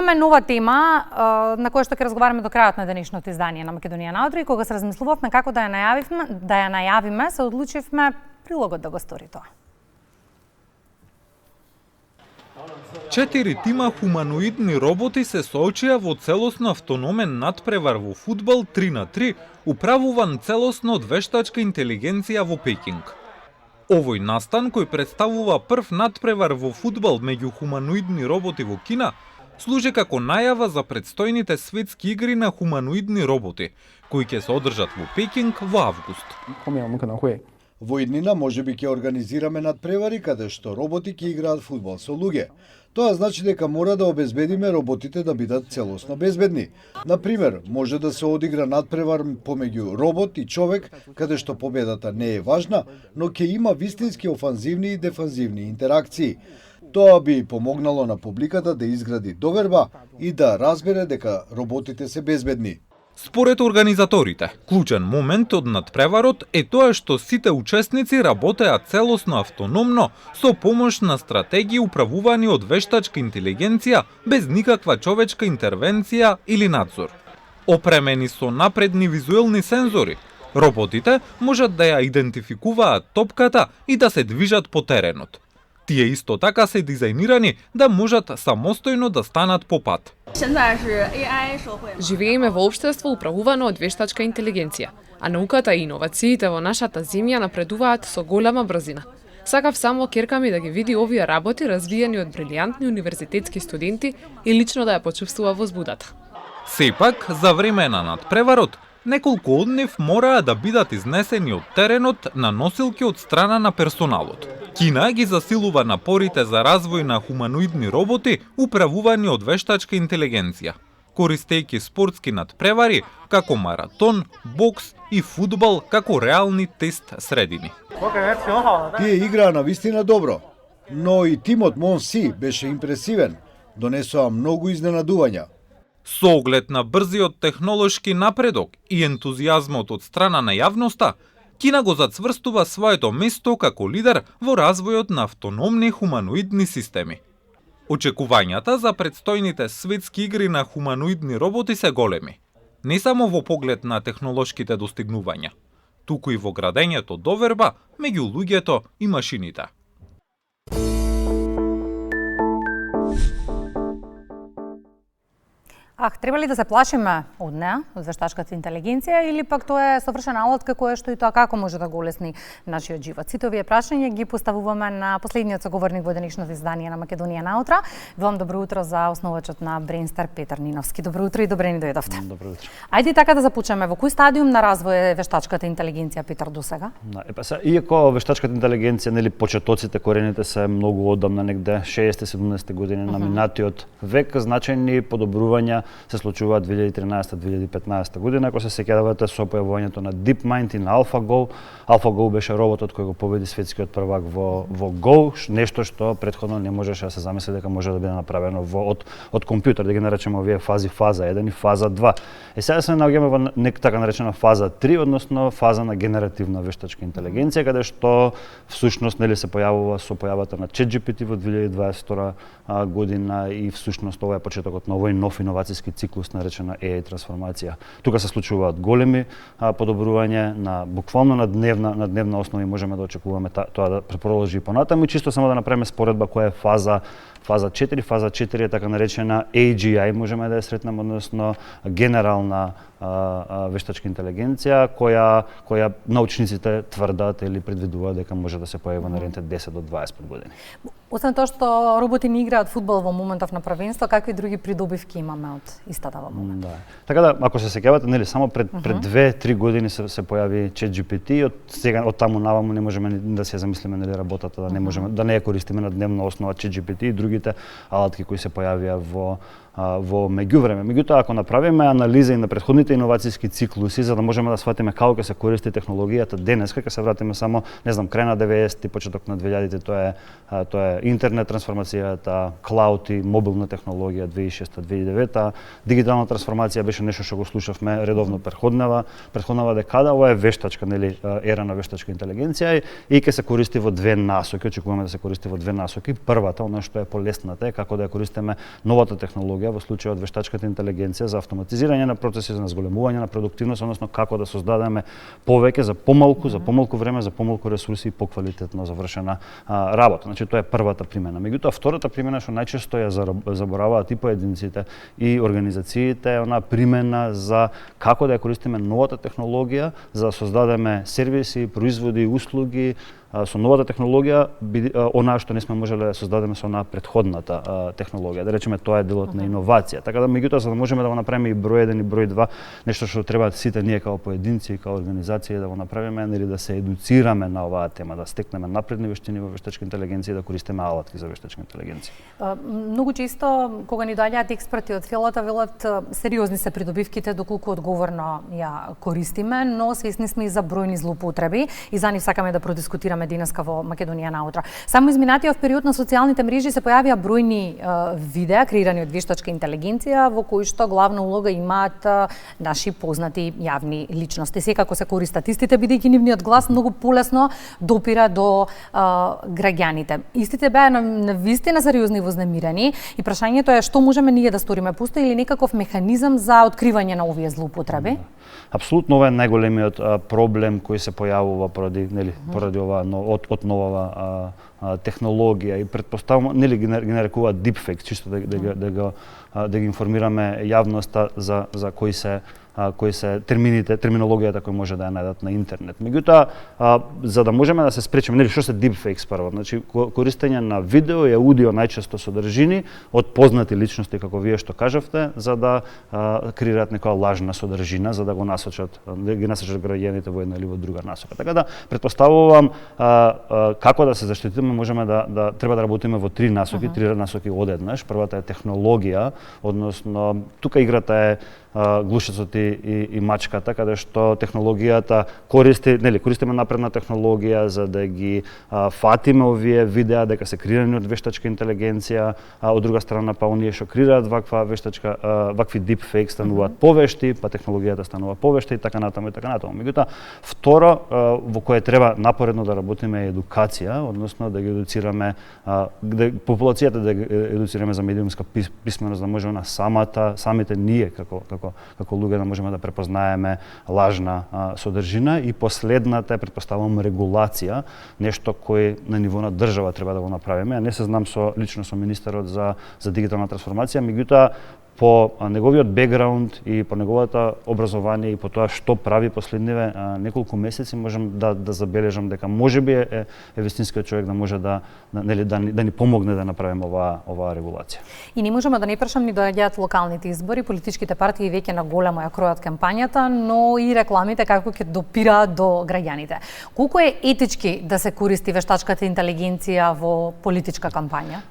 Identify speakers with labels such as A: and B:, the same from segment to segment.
A: Имаме нова тема на која што ќе разговараме до крајот на денешното издание на Македонија наутро, и кога се размислувавме како да ја најавиме, се одлучивме прилогот да го стори тоа.
B: 4 тима хуманоидни роботи се соочија во целосно автономен натпревар во фудбал 3-3, управуван целосно од вештачка интелигенција во Пекинг. Овој настан, кој представува прв натпревар во фудбал меѓу хуманоидни роботи во Кина, служи како најава за предстојните светски игри на хуманоидни роботи, кои ќе се одржат во Пекинг во август.
C: Во иднина можеби ќе организираме надпревари каде што роботи ќе играат фудбал со луѓе. Тоа значи дека мора да обезбедиме роботите да бидат целосно безбедни. Например, може да се одигра надпревар помеѓу робот и човек, каде што победата не е важна, но ќе има вистински офанзивни и дефанзивни интеракции. Тоа би помогнало на публиката да изгради доверба и да разбере дека роботите се безбедни.
B: Според организаторите, клучен момент од надпреварот е тоа што сите учесници работеа целосно автономно со помош на стратегии управувани од вештачка интелигенција без никаква човечка интервенција или надзор. Опремени со напредни визуелни сензори, роботите можат да ја идентификуваат топката и да се движат по теренот. Тие исто така се дизајнирани да можат самостојно да станат по пат.
D: Живееме во општество управувано од вештачка интелигенција, а науката и иновациите во нашата земја напредуваат со голема брзина. Сакав само ќерка ми да ги види овие работи развиени од брилијантни универзитетски студенти и лично да ја почувствува возбудата.
B: Сепак, за време на надпреварот, неколку од нив мораа да бидат изнесени од теренот на носилки од страна на персоналот. Кина ги засилува напорите за развој на хуманоидни роботи управувани од вештачка интелигенција, користејќи спортски надпревари како маратон, бокс и фудбал како реални тест средини.
C: Тие играа на вистина добро, но и тимот Монси беше импресивен, донесоа многу изненадувања.
B: Со оглед на брзиот технолошки напредок и ентузијазмот од страна на јавноста, Кина го зацврстува своето место како лидер во развојот на автономни хуманоидни системи. Очекувањата за предстојните светски игри на хуманоидни роботи се големи, не само во поглед на технолошките достигнувања, туку и во градењето доверба меѓу луѓето и машините.
A: Треба ли да се плашиме од неа, од вештачката интелигенција, или пак тоа е совршена алатка која што и тоа како може да го улесни нашиот живот? Сите овие прашања ги поставуваме на последниот соговорник во денешното издание на Македонија наутро. Вам добро утро за основачот на Брейнстар Петар Ниновски. Добро утро и добре ни дојдовте.
E: Добро утро.
A: Ајде така да започнеме. Во кој стадиум на развој е вештачката интелигенција, Петар, досега?
E: Иако вештачката интелигенција, нели, почетоците, корените се многу одамна, негде 60-70 години на минатиот век, значајни подобрувања се случуваат 2013-2015 година, ако се сеќавате со појавувањето на DeepMind и на AlphaGo. AlphaGo беше роботот кој го победи светскиот првак во Go, нешто што претходно не можеше да се замисли дека може да биде направено од компјутер, да ги наречеме овие фаза 1 и фаза 2. Сега се наоѓаме во така наречена фаза 3, односно фаза на генеративна вештачка интелигенција, каде што всушност нели се појавува со појавата на ChatGPT во 2022 година и всушност ова е почетокот на овој нов иновацијски циклус наречена AI трансформација. Тука се случуваат големи подобрувања буквално на дневна основа и можеме да очекуваме тоа да продолжи понатаму и чисто само да направиме споредба која е фаза 4. Фаза 4 е така наречена AGI, можеме да ја сретнеме, односно генерална вештачка интелигенција, која научниците тврдат или предвидуваат дека може да се појави во наредните 10 до 25 години.
A: Освен тоа што роботи не играат фудбал во моментов на првенство, какви други придобивки имаме од истата во момент?
E: Да. Така да, ако се сеќавате, нели само пред 2-3 години се појави ChatGPT, од таму наваму не можеме да се замислиме нели работата, да не можеме да не ја користиме на дневна основа ChatGPT и другите алатки кои се појавија во меѓувреме. Меѓутоа, ако направиме анализа и на претходните иновацијски циклуси, за да можеме да сватиме како ќе се користи технологијата денеска, ќе се вратиме само, не знам, крај на 90-ти, почеток на 2000-ти, тоа е интернет трансформацијата, клауд и мобилна технологија 2006-2009. Дигитална трансформација беше нешто што го слушавме редовно претходнава декада. Ова е вештачка, нели, ера на вештачка интелигенција и ќе се користи во две насоки. Очекуваме да се користи во две насоки. Првата, она што е полесната, е како да ја користиме новата технологија технологија, во случајот вештачката интелигенција, за автоматизирање на процеси, за зголемување на продуктивност, односно како да создадеме повеќе за помалку време, за помалку ресурси и поквалитетно завршена работа. Значи тоа е првата примена. Меѓутоа втората примена што најчесто ја забораваат и поединците и организациите е она примена за како да ја користиме новата технологија за да создадеме сервиси, производи, услуги со новата технологија, онаа што не сме можеле да создадеме со онаа претходната технологија. Да речеме тоа е делот на иновација. Така да меѓутоа за да можеме да го направиме и број 1 и број 2, нешто што треба сите ние како поединци и како организации да го направиме, нели да се едуцираме на оваа тема, да стекнеме напредни вештини во вештачка интелигенција и да користиме алатки за вештачка интелигенција.
A: Многу често кога ни доаѓаат експерти од филата велат сериозни се придобивките доколку одговорно ја користиме, но свесни сме и за бројни злоупотреби и за нив сакаме да продискутираме денеска во Македонија наутро. Само изминатиот период на социјалните мрежи се појавија бројни видеа креирани од вештачка интелигенција во кои што главна улога имаат наши познати јавни личности. Секако се користат истите бидејќи нивниот глас многу полесно допира до граѓаните. Истите беа на вистина сериозни вознемирени и прашањето е што можеме ние да сториме, постои ли некаков механизам за откривање на овие злоупотреби?
E: Апсолутно ова е најголемиот проблем кој се појавува поради ова од новава технологија и претпоставувам ги нарекуваат deepfake, чисто да ги информираме јавноста за кои се терминологијата кои може да ја најдат на интернет. Меѓутоа, за да можеме да се спречиме, што се deepfakes прво? Значи користење на видео и аудио најчесто содржини од познати личности како вие што кажавте, за да креираат некоја лажна содржина, за да ги насочат граѓаните во една или во друга насока. Така да претпоставувам како да се заштитиме, можеме да треба да работиме во три насоки, три насоки одеднаш. Првата е технологија, односно тука играта е глушецот и мачката, каде што технологијата користиме напредна технологија за да ги фатиме овие видеа дека се креирани од вештачка интелигенција, а од друга страна па оние што креираат вакви deepfake стануваат повешти, па технологијата станува повешта и така натаму и така натаму. Меѓутоа, второ во кое треба напоредно да работиме е едукација, односно да ги едуцираме популацијата, да ги едуцираме за медиумска писменост, да можеме на самите ние како луѓе да можеме да препознаеме лажна содржина и последната е претпоставувам регулација, нешто кој на ниво на држава треба да го направиме. Не се знам лично со министерот за дигитална трансформација, меѓутоа по неговиот бекграунд и по неговото образование и по тоа што прави последниве неколку месеци можам да забележам дека можеби е вистинскиот човек да може да ни помогне да направиме оваа регулација.
A: И не можеме да не прашам, ни доаѓаат локалните избори, политичките партии веќе на големо ја кројат кампањата, но и рекламите како ќе допираат до граѓаните. Колку е етички да се користи вештачката интелигенција во политичка кампања?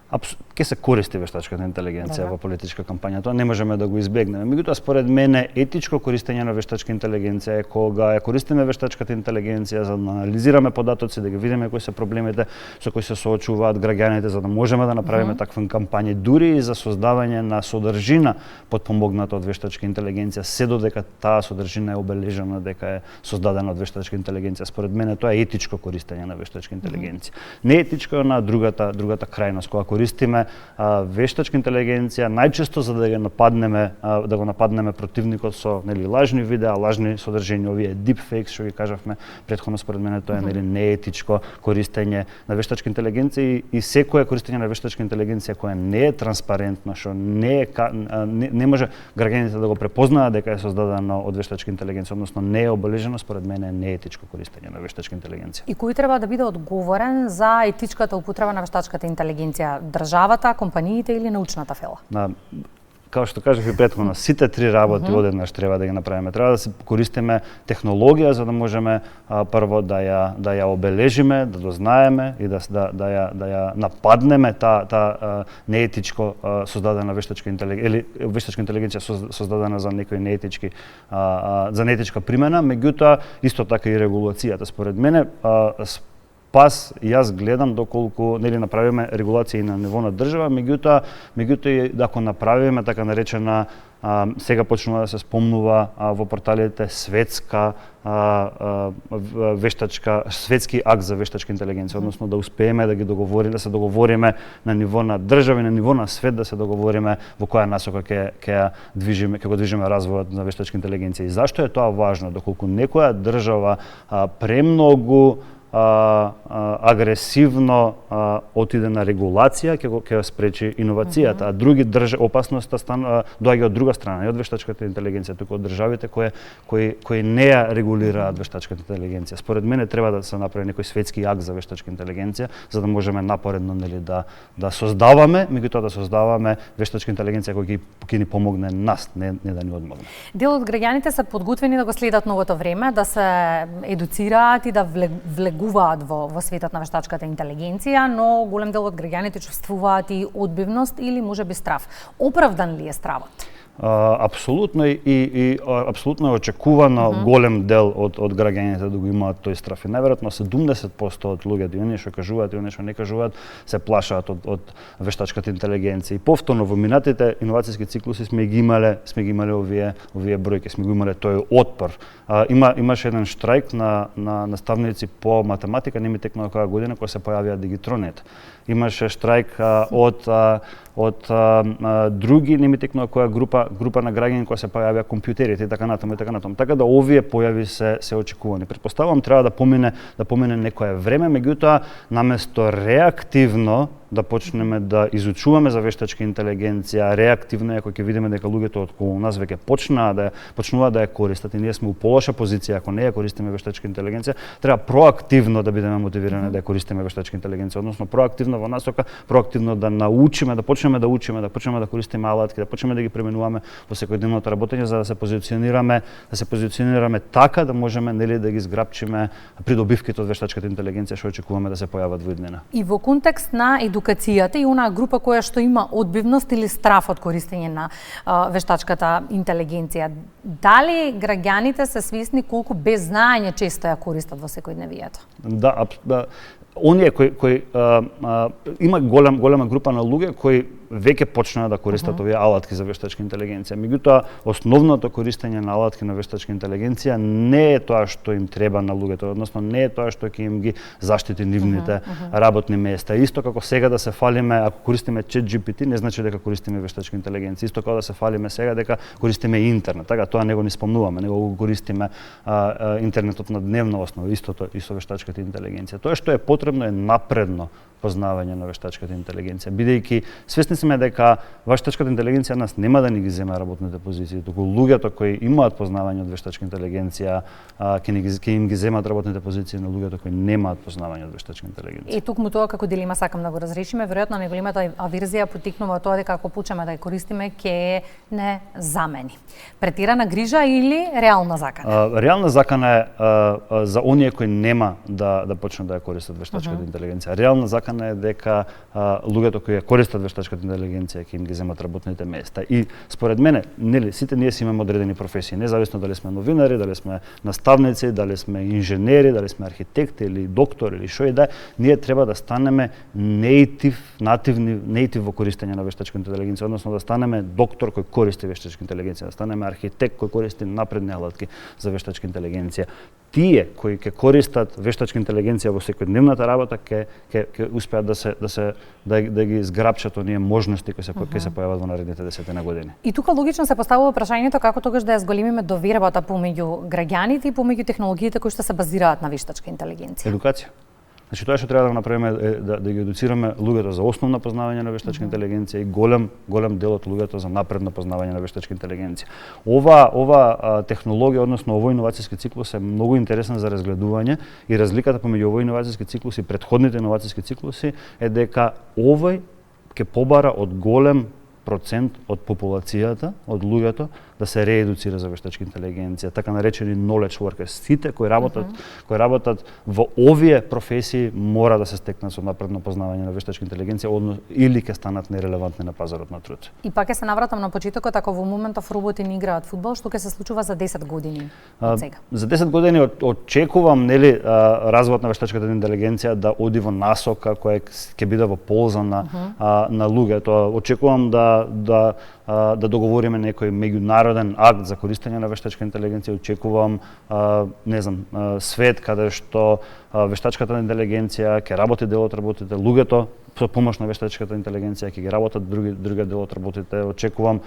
E: Ке се користи вештачката интелигенција во политичка кампања. Тоа не можеме да го избегнеме. Меѓутоа, според мене, етичко користење на вештачка интелигенција е кога ја користиме вештачката интелигенција за да анализираме податоци, да ги видиме кои се проблемите со кои се соочуваат граѓаните, за да можеме да направиме такви кампањи, дури и за создавање на содржина подпомогната од вештачка интелигенција, се додека таа содржина е обележена дека е создадена од вештачка интелигенција. Според мене тоа е етичко користење на вештачка интелигенција. Не етичко на другата крајност, кога користиме вештачка интелигенција најчесто за да го нападнеме противникот со лажни видеа, лажни содржини, овие deepfakes што ги кажавме претходно, според мене тоа е неетичко користење на вештачка интелигенција и секое користење на вештачка интелигенција која не е транспарентно, што не може граѓаните да го препознаат дека е создадено од вештачка интелигенција, односно не е обележено, според мене е неетичко користење на вештачка интелигенција.
A: И кој треба да биде одговорен за етичката употреба на вештачката интелигенција? Државата, компаниите или научната фела?
E: Као што кажав и претходно, сите три работи одеднаш треба да ги направиме. Треба да се користиме технологија за да можеме прво да ја обележиме, да дознаеме и да ја нападнеме таа неетичко создадена вештачка интелигенција или вештачка интелигенција создадена за некои неетичка примена, меѓутоа исто така и регулацијата. Според мене пас јас гледам доколку нели направиме регулација и на ниво на држава, меѓутоа и ако направиме така наречена сега почнува да се спомнува во порталите светска светски акт за вештачка интелигенција, односно да успееме да се договориме на ниво на држави, на ниво на свет да се договориме во која насока ќе го движиме развојот на вештачка интелигенција. И зашто е тоа важно? Доколку некоја држава премногу агресивно отиде на регулација, ќе спречи иновацијата, а други опасноста доаѓа од друга страна, не од вештачката интелигенција, туку од државите кои не ја регулираат вештачката интелигенција. Според мене треба да се направи некој светски акт за вештачка интелигенција, за да можеме напоредно нели да создаваме, меѓутоа да создаваме вештачка интелигенција која ќе ни помогне нас, не да ни одмогне.
A: Дел од граѓаните се подготвени да го следат новото време, да се едуцираат и да влегуваат во светот на вештачката интелигенција, но голем дел од граѓаните чувствуваат и одбивност или можеби страв. Оправдан ли е стравот?
E: Апсолутно и апсолутно е очекувано голем дел од граѓаните да го имаат тој страв. И најверојатно 70% од луѓето, и оние што кажуваат и оние што не кажуваат, се плашаат од вештачката интелигенција. И повторно во минатите иновацијски циклуси сме ги имале овие бројки, сме го имале тој отпор. Имаше еден штрајк на наставници по математика, не ми текнува која година, кога се појавија дигитронет. Имаше штрајк од други, не ми текнува која група на граѓани која се појавија компјутерите и така натаму. Така да овие појави се очекувани. Претпоставувам треба да помине некое време, меѓутоа наместо реактивно да почнеме да изучуваме за вештачка интелигенција, реактивно е кога ќе видиме дека луѓето околу нас веќе почнуваат да ја користат и ние сме у полоша позиција ако не ја користиме вештачка интелигенција, треба проактивно да бидеме мотивирани да ја користиме вештачка интелигенција, односно проактивно во насока, проактивно да научиме, да почнеме да учиме, да почнеме да користиме алатки, да почнеме да ги применуваме во секојдневното работење за да се позиционираме така да можеме нели да ги зграпчиме придобивките од вештачката интелигенција што очекуваме да се појават во иднина.
A: И во контекст на едукацијата и онаа група која што има одбивност или страф од користење на вештачката интелигенција, дали граѓаните се свесни колку без знаење често ја користат во секојдневието?
E: Да, оние кои има голема група на луѓе кои веќе почнаа да користат овие алатки за вештачка интелигенција. Меѓутоа, основното користење на алатки на вештачка интелигенција не е тоа што им треба на луѓето, односно не е тоа што ќе им ги заштити нивните работни места. Исто како сега да се фалиме, ако користиме ChatGPT, не значи дека користиме вештачка интелигенција. Исто како да се фалиме сега дека користиме интернет. Така тоа не го ни спомнуваме, него го користиме интернетот на дневна основа, истото и со вештачката интелигенција. Тоа што е потребно е напредно познавање на вештачката интелигенција, бидејќи свесни сме дека вештачката интелигенција нас нема да ни ги зема работните позиции, туку луѓето кои имаат познавање од вештачка интелигенција ќе им ги земат работните позиции на луѓето кои немаат познавање од вештачка интелигенција.
A: И тукму тоа како дилема сакам да го разрешиме, веројатно неголемата аверзија потикнува тоа дека ако почнеме да ја користиме ќе не замени. Претирана грижа или реална закана?
E: Реална закана е за оние кои нема да почнат да ја користат вештачката интелигенција. Реална закана е дека луѓето кои ја користат вештачката интелигенција ќе им ги земат работните места. И според мене, нели сите ние си имаме одредени професии, независно дали сме новинари, дали сме наставници, дали сме инженери, дали сме архитекти или доктори или што и да, ние треба да станеме нейтив во користење на вештачка интелигенција, односно да станеме доктор кој користи вештачка интелигенција, да станеме архитект кој користи напредни алатки за вештачка интелигенција. Тие кои ќе користат вештачка интелигенција во секојдневната работа ќе успеат да ги зграпчат оние можности кои се појават во наредните 10 години.
A: И тука логично се поставува прашањето како тогаш да ја зголемиме довербата помеѓу граѓаните и помеѓу технологиите кои што се базираат на вештачка интелигенција.
E: Едукација. Значи тоа што треба да направиме е да ги едуцираме луѓето за основно познавање на вештачка интелигенција и голем дел од луѓето за напредно познавање на вештачка интелигенција. Ова технологија, односно овој иновацијски циклус е многу интересен за разгледување и разликата помеѓу овој иновацијски циклус и претходните иновацијски циклуси е дека овој ќе побара од голем процент од популацијата, од луѓето, да се реедуцира за вештачка интелигенција, така наречени knowledge workers. Сите кои работат во овие професии мора да се стекнат со напредно познавање на вештачка интелигенција или ќе станат нерелевантни на пазарот на труд.
A: И пак ќе се навратам на почетокот, ако во моментов роботи не играат фудбал, што ќе се случува за 10 години од сега? За
E: 10 години очекувам развојот на вештачката интелигенција да оди во насока која ќе биде во полза на луѓето. Очекувам да договориме некој меѓународен акт за користење на вештачка интелигенција. Очекувам свет каде што вештачката интелигенција ќе работи дел од работите, луѓето со помош на вештачката интелигенција ќе ги работат други дел од работите. Очекувам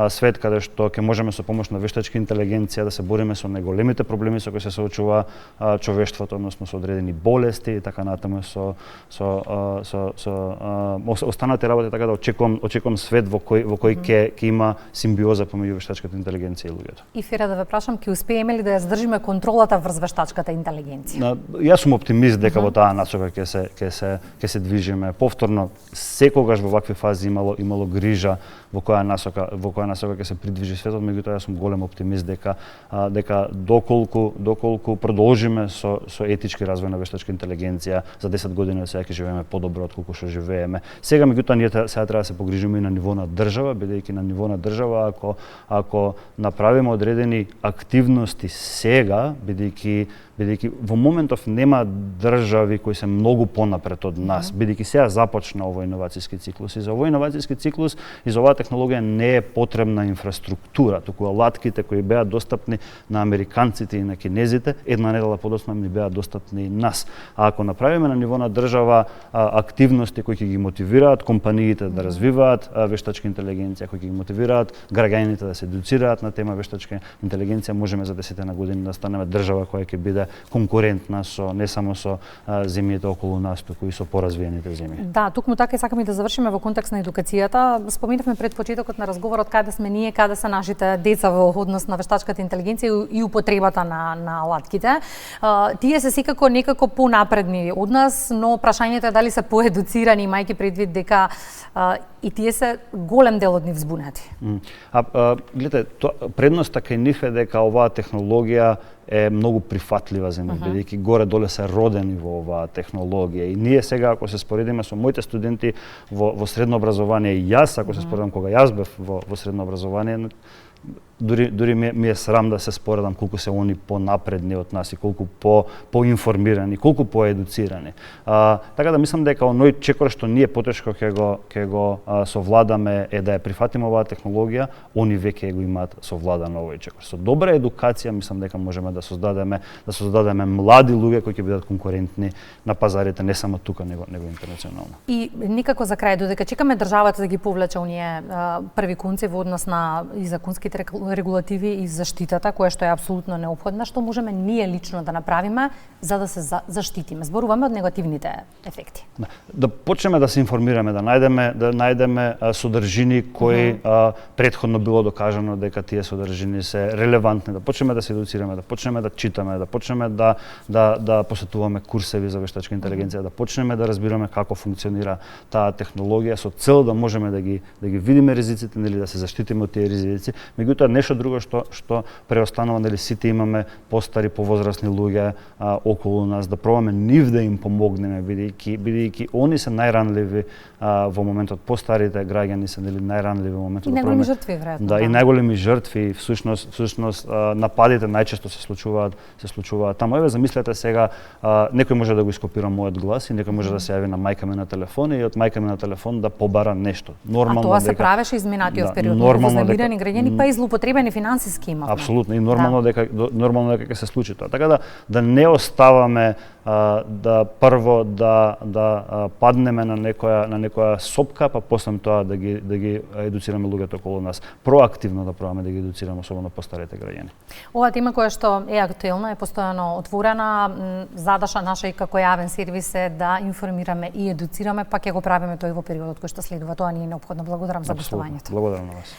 E: свет каде што ќе можеме со помош на вештачка интелигенција да се бориме со најголемите проблеми со кои се соочува човештвото, односно со одредени болести и така натаму со останати работи, така да очекувам свет во кој ќе има симбиоза помеѓу вештачката интелигенција и луѓето.
A: И Фера, да ве прашам, ќе успееме ли да ја задржиме контролата врз вештачката интелигенција?
E: Јас сум оптимист дека во таа насока ќе се движиме. Повторно, секогаш во вакви фази имало грижа во која насока ќе се придвижи светот, меѓутоа јас сум голем оптимист дека доколку продолжиме со етички развој на вештачка интелигенција, за 10 години од сега ќе живееме подобро отколку што живееме. Сега меѓутоа ние сега треба да се погрижиме и на ниво на држава, бидејќи на ниво на држава ако направиме одредени активности сега, бидејќи во моментов нема држави кои се многу понапред од нас, бидејќи сега започна овој иновацијски циклус. И за овој иновацијски циклус и за оваа технологија не е потребна инфраструктура, туку алатките кои беа достапни на американците и на кинезите, една недела подоцна ни беа достапни и нас. А ако направиме на ниво на држава активности кои ќе ги мотивираат компаниите да развиваат вештачка интелигенција, кои ќе ги мотивираат граѓаните да се едуцираат на тема вештачка интелигенција, можеме за 10 години да станеме држава која ќе биде конкурентна не само со земјите околу нас, туку и со поразвиените земји.
A: Да, токму така и сакаме да завршиме во контекст на едукацијата. Споминавме пред почетокот на разговорот каде сме ние, каде се нашите деца во однос на вештачката интелигенција и употребата на алатките. Тие се секако некако понапредни од нас, но прашањето е дали се поедуцирани, мајки предвид дека и тие се голем дел од нив збунети.
E: Гледате, предноста кај нив е дека оваа технологија е многу прифатлива за нив, бидејќи горе-доле се родени во оваа технологија. И ние сега, ако се споредиме со моите студенти во средно образование, и јас, ако се споредам кога јас бев во средно образование, дури ми е срам да се споредам колку се они понапредни од нас и колку поинформирани, колку поедуцирани. Така да мислам дека оној чекор што ние потешко ќе го совладаме е да ја прифатиме оваа технологија, они веќе го имаат совладан овој чекор. Со добра едукација мислам дека можеме да создадеме млади луѓе кои ќе бидат конкурентни на пазарите не само тука, него интернационално.
A: И никако за крај, додека чекаме државата да ги повлече оние први конци во однос на и законските регулативи и заштитата, која што е апсолутно неопходна, што можеме ние лично да направиме за да се заштитиме? Зборуваме од негативните ефекти.
E: Да почнеме да се информираме, да најдеме содржини кои претходно било докажано дека тие содржини се релевантни, да почнеме да се едуцираме, да почнеме да читаме, да почнеме да посетуваме курсеви за вештачка интелигенција, да почнеме да разбираме како функционира таа технологија со цел да можеме да ги видиме ризиците или да се заштитиме од тие ризици. Меѓутоа нешто друго што преостанува, нели сите имаме постари, повозрасни луѓе околу нас, да пробаме нив да им помогнеме, бидејќи они се најранливи во моментот, постарите граѓани се нели најранливи во моментот.
A: И најголеми жртви веројатно.
E: Да, и најголеми жртви, всушност нападите најчесто се случуваат таму. Еве замислете сега, некој може да го ископира мојот глас и некој може да се јави на мајка ми на телефон и од мајка ми на телефон да побара нешто. Нормално
A: тоа се правеше изминатиот период, вознемирени граѓани, па и злоупотребени финансиски имавме.
E: Апсолутно, и нормално дека ќе се случи тоа. Така да не оставаме да прво да паднеме на некоја сопка, па после тоа да ги едуцираме луѓето околу нас. Проактивно да пробаме да ги едуцираме, особено постарите граѓани.
A: Оваа тема која што е актуелна, е постојано отворена. Задаша наша и како јавен сервис е да информираме и едуцираме, па ќе го правиме тој во периодот кој што следува. Тоа ни е неопходно. Благодарам за гостувањето.
E: Благодарам на вас.